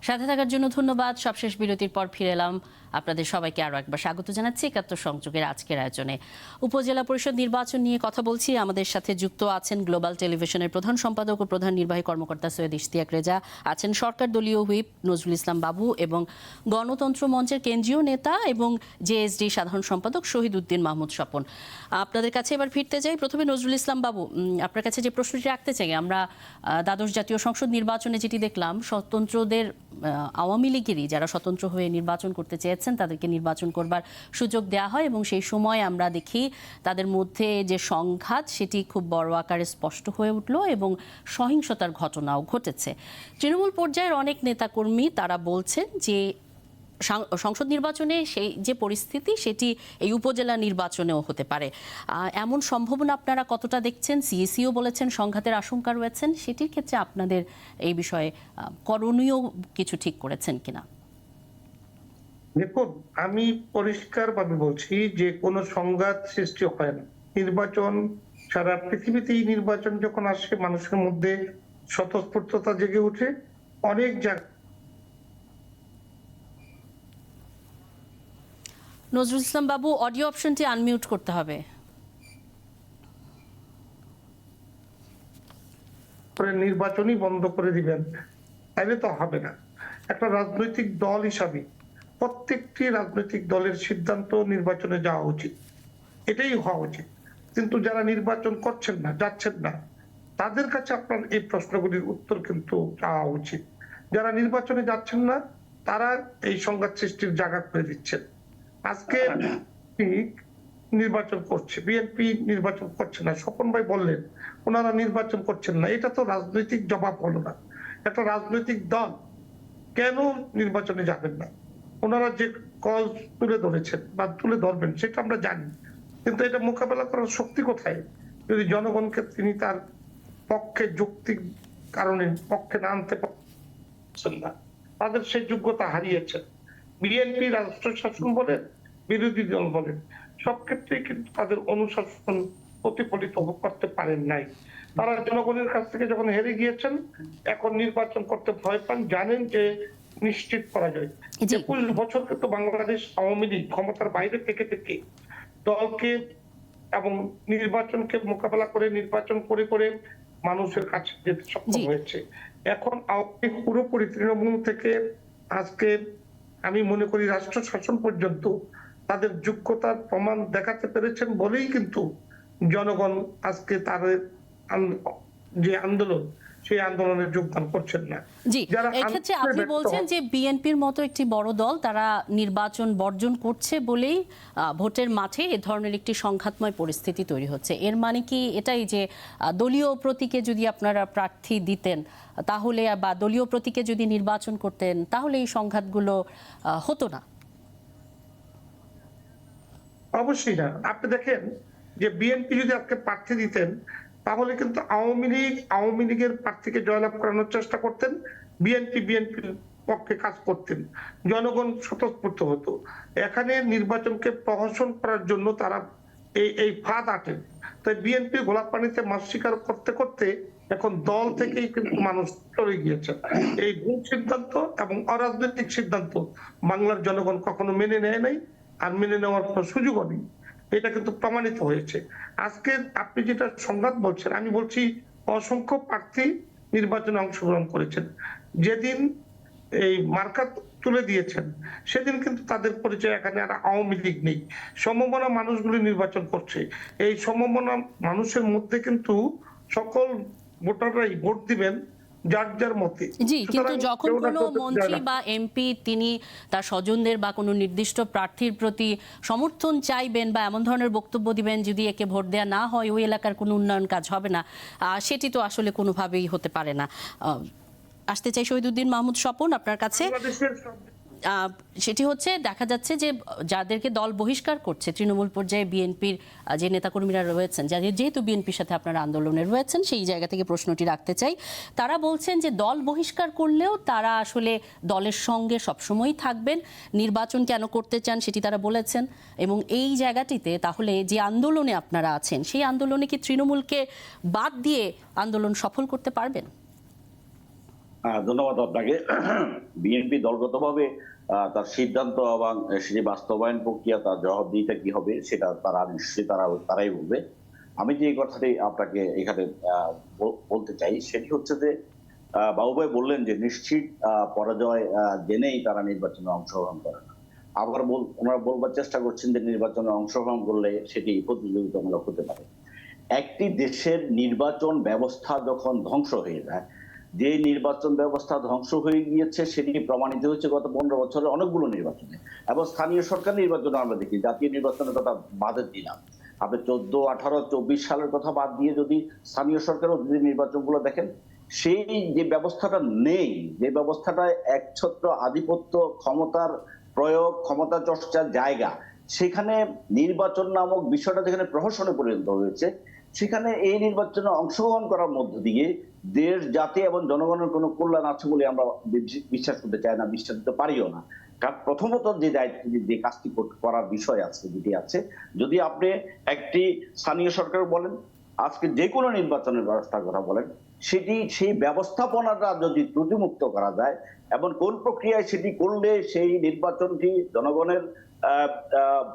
সাথে থাকার জন্য ধন্যবাদ। সবশেষ বিরতির পর ফিরে এলাম। আপনাদের সবাইকে আরও একবার স্বাগত জানাচ্ছি একাত্তর সংযোগের আজকের আয়োজনে। উপজেলা পরিষদ নির্বাচন নিয়ে কথা বলছি। আমাদের সাথে যুক্ত আছেন গ্লোবাল টেলিভিশনের প্রধান সম্পাদক ও প্রধান নির্বাহী কর্মকর্তা সৈয়দ ইশতিয়াক রেজা, আছেন সরকার দলীয় হুইপ নজরুল ইসলাম বাবু এবং গণতন্ত্র মঞ্চের কেন্দ্রীয় নেতা এবং জেএসডি সাধারণ সম্পাদক শহীদ উদ্দিন মাহমুদ স্বপন। আপনাদের কাছে এবার ফিরতে চাই। প্রথমে নজরুল ইসলাম বাবু, আপনার কাছে যে প্রশ্নটি রাখতে চাই, আমরা দ্বাদশ জাতীয় সংসদ নির্বাচনে যেটি দেখলাম, স্বতন্ত্রদের আওয়ামী লীগেরই যারা স্বতন্ত্র হয়ে নির্বাচন করতে চেয়েছেন তাদেরকে নির্বাচন করবার সুযোগ দেওয়া হয় এবং সেই সময় আমরা দেখি তাদের মধ্যে যে সংঘাত সেটি খুব বড় আকারে স্পষ্ট হয়ে উঠল এবং সহিংসতার ঘটনাও ঘটেছে। তৃণমূল পর্যায়ের অনেক নেতাকর্মী তারা বলছেন যে সংসদ নির্বাচনে সেই যে পরিস্থিতি সেটি এই উপজেলা নির্বাচনেও হতে পারে। এমন সম্ভাবনা আপনারা কতটা দেখছেন? সিইসিও বলেছেন সংঘাতের আশঙ্কা রয়েছেন। সেটির ক্ষেত্রে আপনাদের এই বিষয়ে করণীয় কিছু ঠিক করেছেন কিনা? দেখুন, আমি পরিষ্কারভাবে বলছি যে কোনো সংঘাত সৃষ্টি হয় না। নির্বাচন সারা পৃথিবীতেই নির্বাচন যখন আসে মানুষের মধ্যে স্বতঃস্ফূর্ততা জেগে উঠে। অনেক জায়গায় নজরুল ইসলাম বাবু, অডিও অপশনটি আনমিউট করতে হবে। নির্বাচনই বন্ধ করে দিবেন, তাইলে তো হবে না। একটা রাজনৈতিক দল হিসাবে প্রত্যেকটি রাজনৈতিক দলের সিদ্ধান্ত নির্বাচনে যাওয়া উচিত, এটাই হওয়া উচিত। কিন্তু যারা নির্বাচন করছেন না, যাচ্ছেন না, তাদের কাছে আপনার এই প্রশ্নগুলির উত্তর কিন্তু চাওয়া উচিত। যারা নির্বাচনে যাচ্ছেন না তারা এই সংঘাত সৃষ্টির জায়গা করে দিচ্ছেন। আজকে নির্বাচন করছে, বিএনপি নির্বাচন করছে না, স্বপন ভাই বললেন ওনারা নির্বাচন করছেন না, এটা তো রাজনৈতিক জবাব হলো না। একটা রাজনৈতিক দল কেন নির্বাচনে যাবেন না? ওনারা যে কজ তুলে ধরেছেন বা তুলে ধরবেন সেটা আমরা জানি, কিন্তু এটা মোকাবেলা করার শক্তি কোথায় যদি জনগণকে তিনি তার পক্ষে যৌক্তিক কারণে পক্ষে না আনতে পারছেন না? তাদের সেই যোগ্যতা হারিয়েছেন। বিএনপি রাষ্ট্র শাসন বলেন, বিরোধী দল বলেন, সব ক্ষেত্রেই কিন্তু তাদের অনুশাসন প্রতিফলিত করতে পারেন নাই। তারা জনগণের কাছ থেকে যখন হেরে গিয়েছেন, এখন নির্বাচন করতে ভয় পান, জানেন যে নিশ্চিত করা যায়। ২১ বছর কিন্তু বাংলাদেশ আওয়ামী লীগ ক্ষমতার বাইরে থেকে থেকে দলকে এবং নির্বাচনকে মোকাবেলা করে নির্বাচন করে করে মানুষের কাছে যেতে সক্ষম হয়েছে। এখন আওয়ামী লীগ পুরোপুরি তৃণমূল থেকে আজকে আমি মনে করি রাষ্ট্র শাসন পর্যন্ত তাদের যোগ্যতার প্রমাণ দেখাতে পেরেছেন বলেই কিন্তু জনগণ আজকে তাদের যে আন্দোলন সেই আন্দোলনে যোগদান করছেন না। জি, এক্ষেত্রে আপনি বলছেন যে বিএনপির মতো একটি বড় দল তারা নির্বাচন বর্জন করছে বলেই ভোটের মাঠে এ ধরনের একটি সংঘাতময় পরিস্থিতি তৈরি হচ্ছে। এর মানে কি এটাই যে দলীয় প্রতীকে যদি আপনারা প্রার্থী দিতেন তাহলে বা দলীয় প্রতীকে যদি নির্বাচন করতেন তাহলে এই সংঘাতগুলো হতো না? অবশ্যই না। আপনি দেখেন যে বিএনপি যদি আজকে প্রার্থী দিতেন তাহলে কিন্তু আওয়ামী লীগের প্রার্থীকে জয়লাভ করানোর চেষ্টা করতেন, বিএনপির পক্ষে কাজ করতেন, জনগণ স্বতঃস্ফূর্ত হতো। এখানে নির্বাচনকে প্রহসন করার জন্য তারা এই ফাঁদ আটেন। তাই বিএনপি গোলাপ পানিতে মাছ শিকার করতে করতে এখন দল থেকেই কিন্তু মানুষ চলে গিয়েছে। এই ভুল সিদ্ধান্ত এবং অরাজনৈতিক সিদ্ধান্ত বাংলার জনগণ কখনো মেনে নেয় নাই, আর মেনে নেওয়ার কোনো সুযোগও নেই। এটা কিন্তু প্রমাণিত হয়েছে। আজকে আপনি যেটা সংঘাত বলছেন, আমি বলছি অসংখ্য প্রার্থী নির্বাচনে অংশগ্রহণ করেছেন। যেদিন এই মার্কা তুলে দিয়েছেন সেদিন কিন্তু তাদের পরিচয় এখানে আর আওয়ামী লীগ নেই। সমমনা মানুষগুলি নির্বাচন করছে। এই সমমনা মানুষের মধ্যে কিন্তু সকল ভোটাররাই ভোট দিবেন যার যার মতে। জি, কিন্তু যখন কোনো মন্ত্রী বা এমপি তিনি তার স্বজনদের বা কোনো নির্দিষ্ট প্রার্থীর প্রতি সমর্থন চাইবেন বা এমন ধরনের বক্তব্য দিবেন যদি একে ভোট দেওয়া না হয় ওই এলাকার কোনো উন্নয়ন কাজ হবে না, সেটি তো আসলে কোনোভাবেই হতে পারে না। আসতে চাই শহীদ উদ্দিন মাহমুদ স্বপন আপনার কাছে। সেটি হচ্ছে দেখা যাচ্ছে যে যাদেরকে দল বহিষ্কার করছে তৃণমূল পর্যায়ে বিএনপির যে নেতাকর্মীরা রয়েছেন, যেহেতু বিএনপির সাথে আপনারা আন্দোলনে রয়েছেন সেই জায়গা থেকে প্রশ্নটি রাখতে চাই। তারা বলছেন যে দল বহিষ্কার করলেও তারা আসলে দলের সঙ্গে সবসময়ই থাকবেন, নির্বাচন কেন করতে চান সেটি তারা বলেছেন। এবং এই জায়গাটিতে তাহলে যে আন্দোলনে আপনারা আছেন সেই আন্দোলনে কি তৃণমূলকে বাদ দিয়ে আন্দোলন সফল করতে পারবেন? ধন্যবাদ আপনাকে। বিএনপি দলগতভাবে তার সিদ্ধান্ত এবং সেটি বাস্তবায়ন প্রক্রিয়া, তার জবাবদিহিতা কি হবে সেটা তারা নিশ্চয়ই তারাই বলবে। আমি যে কথাটি আপনাকে এখানে বলতে চাই সেটি হচ্ছে যে বাবু ভাই বললেন যে নিশ্চিত পরাজয় জেনেই তারা নির্বাচনে অংশগ্রহণ করে না। আবার ওনারা বলবার চেষ্টা করছেন যে নির্বাচনে অংশগ্রহণ করলে সেটি প্রতিযোগিতামূলক হতে পারে। একটি দেশের নির্বাচন ব্যবস্থা যখন ধ্বংস হয়ে যায়, যে নির্বাচন ব্যবস্থা ধ্বংস হয়ে গিয়েছে সেটি প্রমাণিত হয়েছে গত 15 বছরের অনেকগুলো নির্বাচনে, এবং স্থানীয় সরকার নির্বাচনে আমরা দেখি। জাতীয় নির্বাচনের কথা বাদে দিলাম, আপনি 14, 18, 24 সালের কথা বাদ দিয়ে যদি স্থানীয় সরকার যদি নির্বাচনগুলো দেখেন, সেই যে ব্যবস্থাটা নেই, যে ব্যবস্থাটা একছত্র আধিপত্য, ক্ষমতার প্রয়োগ, ক্ষমতা চর্চার জায়গা, সেখানে নির্বাচন নামক বিষয়টা যেখানে প্রহসনে পরিণত হয়েছে, সেখানে এই নির্বাচনে অংশগ্রহণ করার মধ্য দিয়ে দেশ, জাতি এবং জনগণের কোনো কল্যাণ আছে বলে আমরা বিশ্বাস করতে চাই না, বিশ্বাস করতে পারিও না। কারণ প্রথমত যে দায়িত্ব, যে কাজটি করার বিষয় আছে, যেটি আছে, যদি আপনি একটি স্থানীয় সরকার বলেন, আজকে যে কোনো নির্বাচনের ব্যবস্থার কথা বলেন, সেই ব্যবস্থাপনাটা যদি ত্রুটিমুক্ত করা যায় এবং কোন প্রক্রিয়ায় সেটি করলে সেই নির্বাচনটি জনগণের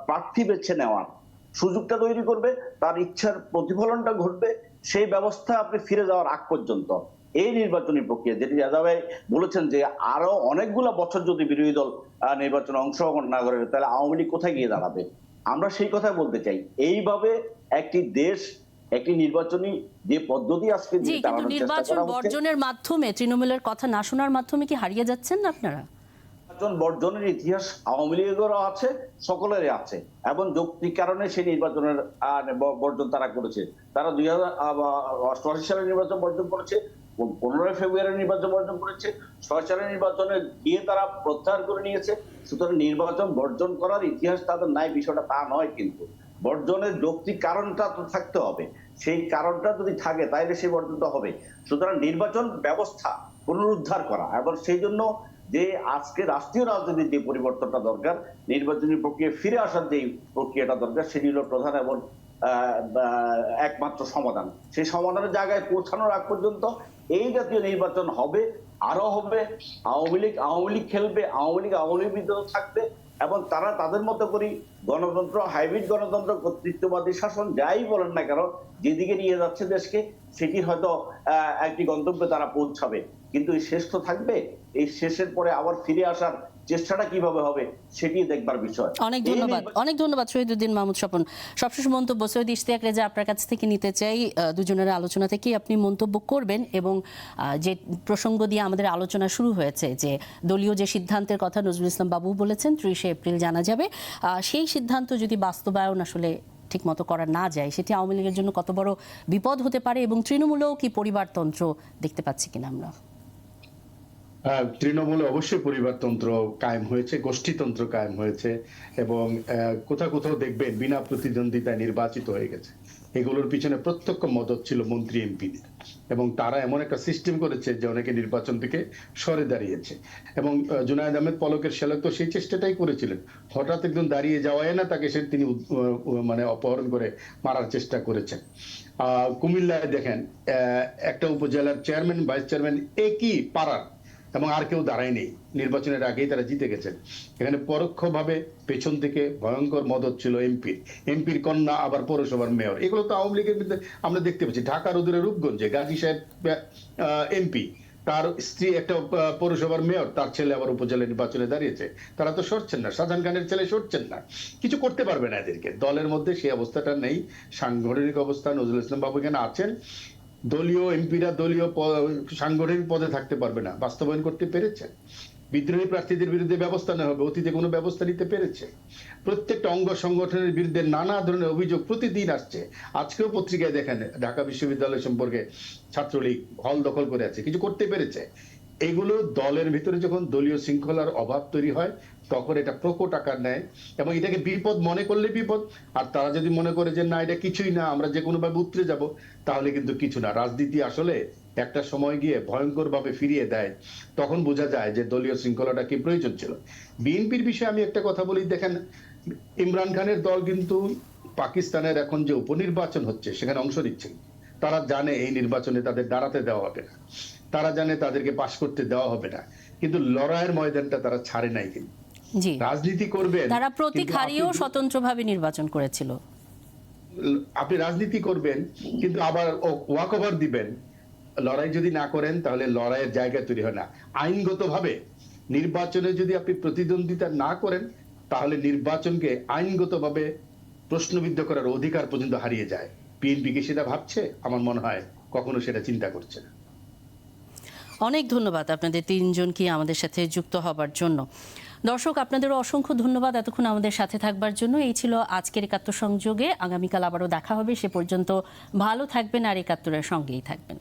প্রার্থী বেছে নেওয়ার সুযোগটা তৈরি করবে, তার ইচ্ছার প্রতিফলনটা ঘটবে, সেই ব্যবস্থা আপনি ফিরে যাওয়ার আগ পর্যন্ত এই নির্বাচনী প্রক্রিয়া, যেটি রাজা ভাই বলেছেন যে আরো অনেকগুলো বছর যদি বিরোধী দল নির্বাচনে অংশগ্রহণ না করে, তাহলে আওয়ামী লীগ কোথায় গিয়ে দাঁড়াবে? আমরা সেই কথা বলতে চাই। এইভাবে একটি দেশ, একটি নির্বাচনী যে পদ্ধতি আজকে জি, কিন্তু নির্বাচন বর্জনের মাধ্যমে, তৃণমূলের কথা না শোনার মাধ্যমে কি হারিয়ে যাচ্ছেন না আপনারা? নির্বাচন বর্জনের ইতিহাস আওয়ামী লীগেরও আছে, সকলেরই আছে, এবং যৌক্তিক কারণে সেই নির্বাচনের বর্জন তারা করেছে। তারা 2088 সালে নির্বাচন বর্জন করেছে, 15 ফেব্রুয়ারি নির্বাচন বর্জন করেছে, 6 সালের নির্বাচনে গিয়ে তারা প্রত্যাহার করে নিয়েছে। সুতরাং নির্বাচন বর্জন করার ইতিহাস তাদের নাই, বিষয়টা তা নয়। কিন্তু বর্জনের যৌক্তিক কারণটা তো থাকতে হবে, সেই কারণটা যদি থাকে তাহলে সেই বর্জনটা হবে। সুতরাং নির্বাচন ব্যবস্থা পুনরুদ্ধার করা, এবং সেই জন্য যে আজকে রাষ্ট্রীয় রাজনীতির যে পরিবর্তনটা দরকার, নির্বাচনী প্রক্রিয়া ফিরে আসার যে প্রক্রিয়াটা দরকার, সেটি হলো প্রধান এবং একমাত্র সমাধান। সেই সমাধানের জায়গায় পৌঁছানোর আগ পর্যন্ত এই জাতীয় নির্বাচন হবে, আরো হবে। আওয়ামী লীগ খেলবে, আওয়ামী লীগ বিদ্রোহ থাকবে, এবং তারা তাদের মতো করে গণতন্ত্র, হাইব্রিড গণতন্ত্র, কর্তৃত্ববাদী শাসন, যাই বলেন না কেন, যেদিকে নিয়ে যাচ্ছে দেশকে, সেটি হয়তো একটি গন্তব্যে তারা পৌঁছাবে। কিন্তু এই শেষ তো থাকবে, এই শেষের পরে আবার ফিরে আসার চেষ্টাটা কিভাবে হবে সেটি দেখবার বিষয়। অনেক ধন্যবাদ শহীদুদ্দিন মাহমুদ স্বপন। সবশেষ মন্তব্য সৈয়দ ইশতিয়াক রেজা, আপনার কাছ থেকে নিতে চাই। দুজনের আলোচনা থেকে আপনি মন্তব্য করবেন, এবং যে প্রসঙ্গ দিয়ে আমাদের আলোচনা শুরু হয়েছে, যে দলীয় যে সিদ্ধান্তের কথা নজরুল ইসলাম বাবু বলেছেন 30 এপ্রিল জানা যাবে, সেই সিদ্ধান্ত যদি বাস্তবায়ন আসলে ঠিক মতো করা না যায়, সেটি আওয়ামী লীগের জন্য কত বড় বিপদ হতে পারে, এবং তৃণমূলেও কি পরিবারতন্ত্র দেখতে পাচ্ছি কিনা আমরা? তৃণমূলে অবশ্যই পরিবারতন্ত্র কায়েম হয়েছে, গোষ্ঠীতন্ত্র কায়েম হয়েছে, এবং কোথাও কোথাও দেখবেন বিনা প্রতিদ্বন্দ্বিতায় নির্বাচিত হয়ে গেছে। এগুলোর পিছনে প্রত্যক্ষ মদত ছিল মন্ত্রী এমপিদের, এবং তারা এমন একটা সিস্টেম করেছে যে অনেকে নির্বাচন থেকে সরে দাঁড়িয়েছে। এবং জুনায়েদ আহমেদ পলকের শ্যালক তো সেই চেষ্টাটাই করেছিলেন, হঠাৎ একদম দাঁড়িয়ে যাওয়ায় না তাকে তিনি মানে অপহরণ করে মারার চেষ্টা করেছেন। কুমিল্লায় দেখেন, একটা উপজেলার চেয়ারম্যান, ভাইস চেয়ারম্যান একই পাড়ার, এবং আর কেউ দাঁড়ায়নি, নির্বাচনের আগেই তারা জিতে গেছেন। এখানে পরোক্ষভাবে পেছন থেকে ভয়ঙ্কর মদত ছিল এমপির কন্যা, আবার পৌরসভার মেয়র। এগুলো তো আওয়ামী লীগের মধ্যে আমরা দেখতে পাচ্ছি। ঢাকার অদূরে রূপগঞ্জে গাজী সাহেব এমপি, তার স্ত্রী একটা পৌরসভার মেয়র, তার ছেলে আবার উপজেলা নির্বাচনে দাঁড়িয়েছে। তারা তো সরছেন না, শাহজাহান খানের ছেলে সরছেন না, কিছু করতে পারবে না এদেরকে। দলের মধ্যে সেই অবস্থাটা নেই, সাংগঠনিক অবস্থা। নজরুল ইসলাম বাবু এখানে আছেন, দলীয় এমপিরা দলীয় সাংগঠনিক পদে থাকতে পারবে না, বাস্তবায়ন করতে পেরেছে। বিদ্রোহী প্রার্থীদের বিরুদ্ধে ব্যবস্থা নেওয়া হবে, অতীতে কোনো ব্যবস্থা নিতে পেরেছে। প্রত্যেকটা অঙ্গ সংগঠনের বিরুদ্ধে নানা ধরনের অভিযোগ প্রতিদিন আসছে। আজকেও পত্রিকায় দেখেন ঢাকা বিশ্ববিদ্যালয় সম্পর্কে ছাত্রলীগ হল দখল করে আছে, কিছু করতে পেরেছে। এগুলো দলের ভিতরে যখন দলীয় শৃঙ্খলার অভাব তৈরি হয়, তখন এটা প্রকট আকার নেয়, এবং এটাকে বিপদ মনে করলে বিপদ। আর তারা যদি মনে করে যে না, এটা কিছুই না, আমরা যে কোনো ভাবে উতরে যাব, তাহলে কিন্তু কিছু না। রাজনীতি আসলে একটা সময় গিয়ে ভয়ঙ্কর ভাবে ফিরিয়ে দেয়, তখন বোঝা যায় যে দলীয় শৃঙ্খলাটা কি প্রয়োজন ছিল। বিএনপির বিষয়ে আমি একটা কথা বলি, দেখেন ইমরান খানের দল কিন্তু পাকিস্তানের এখন যে উপনির্বাচন হচ্ছে সেখানে অংশ নিচ্ছে। তারা জানে এই নির্বাচনে তাদের দাঁড়াতে দেওয়া হবে না। তারা জানে তাদেরকে পাশ করতে দেওয়া হবে না, কিন্তু লড়াইয়ের ময়দানটা তারা ছাড়ে নাই। কিন্তু জি, রাজনীতি করবেন, তারা প্রতীক কিন্তু হারিয়েও আপনি- স্বতন্ত্রভাবে নির্বাচন করেছিল। আপনি রাজনীতি করবেন কিন্তু আবার ওয়াক ওভার দিবেন, লড়াই যদি না করেন তাহলে লড়াইয়ের জায়গা তৈরি হয় না। আইনগতভাবে নির্বাচনে যদি আপনি প্রতিদ্বন্দ্বিতা না করেন তাহলে নির্বাচনকে আইনগতভাবে প্রশ্নবিদ্ধ করার অধিকার পর্যন্ত হারিয়ে যায়। বিএনপি কি সেটা ভাবছে? আমার মনে হয় কখনো সেটা চিন্তা করছে না। অনেক ধন্যবাদ আপনাদের তিনজনকে আমাদের সাথে যুক্ত হবার জন্য। দর্শক, আপনাদেরও অসংখ্য ধন্যবাদ এতক্ষণ আমাদের সাথে থাকবার জন্য। এই ছিল আজকের একাত্তর সংযোগে। আগামীকাল আবারও দেখা হবে। সে পর্যন্ত ভালো থাকবেন আর একাত্তরের সঙ্গেই থাকবেন।